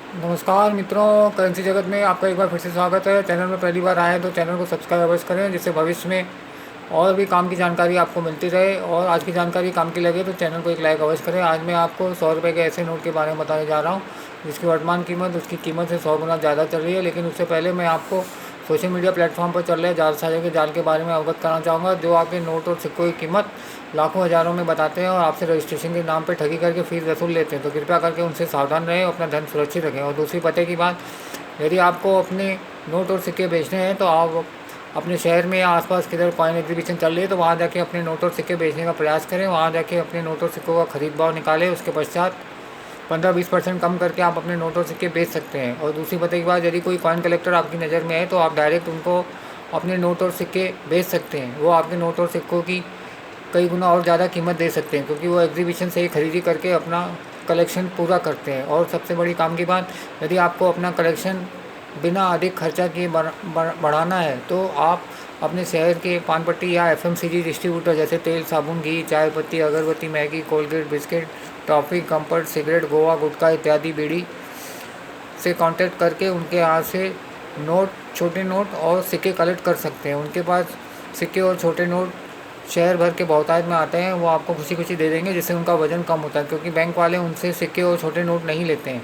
नमस्कार मित्रों, करेंसी जगत में आपका एक बार फिर से स्वागत है। चैनल में पहली बार आए हैं तो चैनल को सब्सक्राइब अवश्य करें, जिससे भविष्य में और भी काम की जानकारी आपको मिलती रहे। और आज की जानकारी काम की लगे तो चैनल को एक लाइक अवश्य करें। आज मैं आपको 100 रुपये के ऐसे नोट के बारे में बताने जा रहा हूँ जिसकी वर्तमान कीमत उसकी कीमत से 100 गुना ज़्यादा चल रही है। लेकिन उससे पहले मैं आपको सोशल मीडिया प्लेटफॉर्म पर चल रहे जालसाजों के जाल के बारे में अवगत कराना चाहूँगा, जो आपके नोट और सिक्कों की कीमत लाखों हज़ारों में बताते हैं और आपसे रजिस्ट्रेशन के नाम पर ठगी करके फीस वसूल लेते हैं। तो कृपया करके उनसे सावधान रहें और अपना धन सुरक्षित रखें। और दूसरी पते की बात, यदि आपको अपने नोट और सिक्के बेचने हैं तो आप अपने शहर में या आसपास किधर कॉइन एग्जीबिशन चल रही है तो वहाँ जाके अपने नोट और सिक्के बेचने का प्रयास करें। वहाँ जाके अपने नोट और सिक्कों का खरीद भाव निकालें। उसके पश्चात 15-20% कम करके आप अपने नोट और सिक्के बेच सकते हैं। और दूसरी बात के बाद, यदि कोई कॉइन कलेक्टर आपकी नज़र में है तो आप डायरेक्ट उनको अपने नोट और सिक्के बेच सकते हैं। वो आपके नोट और सिक्कों की कई गुना और ज़्यादा कीमत दे सकते हैं, क्योंकि वो एग्जीबिशन से ही खरीदी करके अपना कलेक्शन पूरा करते हैं। और सबसे बड़ी काम की बात, यदि आपको अपना कलेक्शन बिना अधिक खर्चा किए बढ़ाना है तो आप अपने शहर के पान पट्टी या एफएमसीजी डिस्ट्रीब्यूटर जैसे तेल, साबुन, घी, चाय पत्ती, अगरबत्ती, Maggi, Colgate, biscuit, toffee, Comfort, cigarette, Goa, गुटखा इत्यादि बीड़ी से कांटेक्ट करके उनके यहाँ से नोट, छोटे नोट और सिक्के कलेक्ट कर सकते हैं। उनके पास सिक्के और छोटे नोट शहर भर के बहुतायत में आते हैं। वो आपको खुशी खुशी दे देंगे, जिससे उनका वजन कम होता है, क्योंकि बैंक वाले उनसे सिक्के और छोटे नोट नहीं लेते हैं।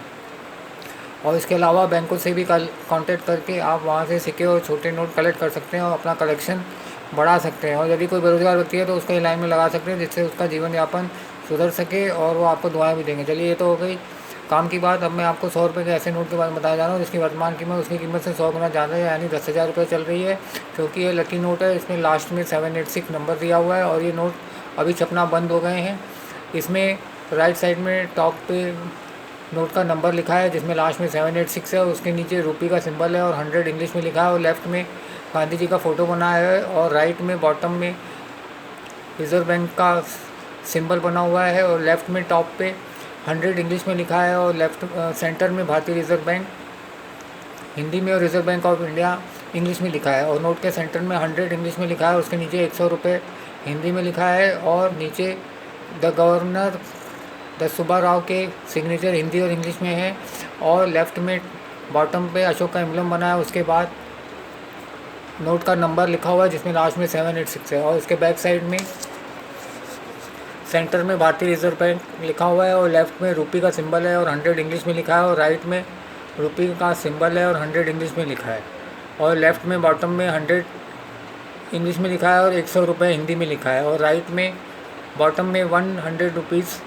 और इसके अलावा बैंकों से भी कांटेक्ट करके आप वहाँ से सिक्के और छोटे नोट कलेक्ट कर सकते हैं और अपना कलेक्शन बढ़ा सकते हैं। और यदि कोई बेरोजगार व्यक्ति है तो उसको लाइन में लगा सकते हैं, जिससे उसका जीवन यापन सुधर सके और वो आपको दुआएं भी देंगे। चलिए, ये तो हो गई काम की बात। अब मैं आपको 100 रुपये के ऐसे नोट के बारे में बताया जा रहा हूँ जिसकी वर्तमान कीमत उसकी कीमत से 100 गुना ज़्यादा है, यानी 10,000 रुपये चल रही है। क्योंकि ये लकी नोट है, इसमें लास्ट में 786 नंबर दिया हुआ है। और ये नोट अभी छपना बंद हो गए हैं। इसमें राइट साइड में टॉप पे नोट का नंबर लिखा है, जिसमें लास्ट में 786 है। उसके नीचे रुपये का सिंबल है और 100 इंग्लिश में लिखा है। और लेफ़्ट में गांधी जी का फ़ोटो बना है और राइट में बॉटम में रिज़र्व बैंक का सिंबल बना हुआ है। और लेफ़्ट में टॉप पे 100 इंग्लिश में लिखा है और लेफ़्ट सेंटर में भारतीय रिज़र्व बैंक हिंदी में और reserve bank of India English में लिखा है। और नोट के सेंटर में 100 इंग्लिश में लिखा है, उसके नीचे 100 रुपये हिंदी में लिखा है और नीचे the governor the Subba Rao के सिग्नेचर हिंदी और इंग्लिश में है। और लेफ़्ट में बॉटम पे अशोक का एम्बलम बना है। उसके बाद नोट का नंबर लिखा हुआ है, जिसमें लास्ट में 786 है। और उसके बैक साइड में सेंटर में भारतीय रिजर्व बैंक लिखा हुआ है और लेफ़्ट में रुपये का सिंबल है और 100 इंग्लिश में लिखा है। और राइट में रुपये का सिंबल है और 100 इंग्लिश में लिखा है। और लेफ़्ट में बॉटम में 100 इंग्लिश में लिखा है और 100 रुपये हिंदी में लिखा है। और राइट में बॉटम में 100 रुपीज़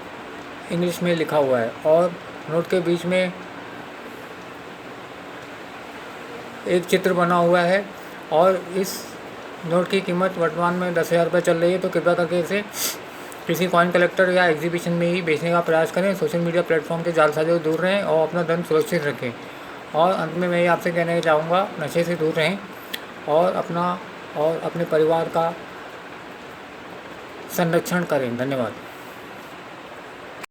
इंग्लिश में लिखा हुआ है। और नोट के बीच में एक चित्र बना हुआ है। और इस नोट की कीमत वर्तमान में 10,000 रुपये चल रही है। तो कृपया करके इसे किसी कॉइन कलेक्टर या एग्जीबिशन में ही बेचने का प्रयास करें। सोशल मीडिया प्लेटफॉर्म के जालसाजों से दूर रहें और अपना धन सुरक्षित रखें। और अंत में मैं ये आपसे कहना चाहूँगा, नशे से दूर रहें और अपना और अपने परिवार का संरक्षण करें। धन्यवाद।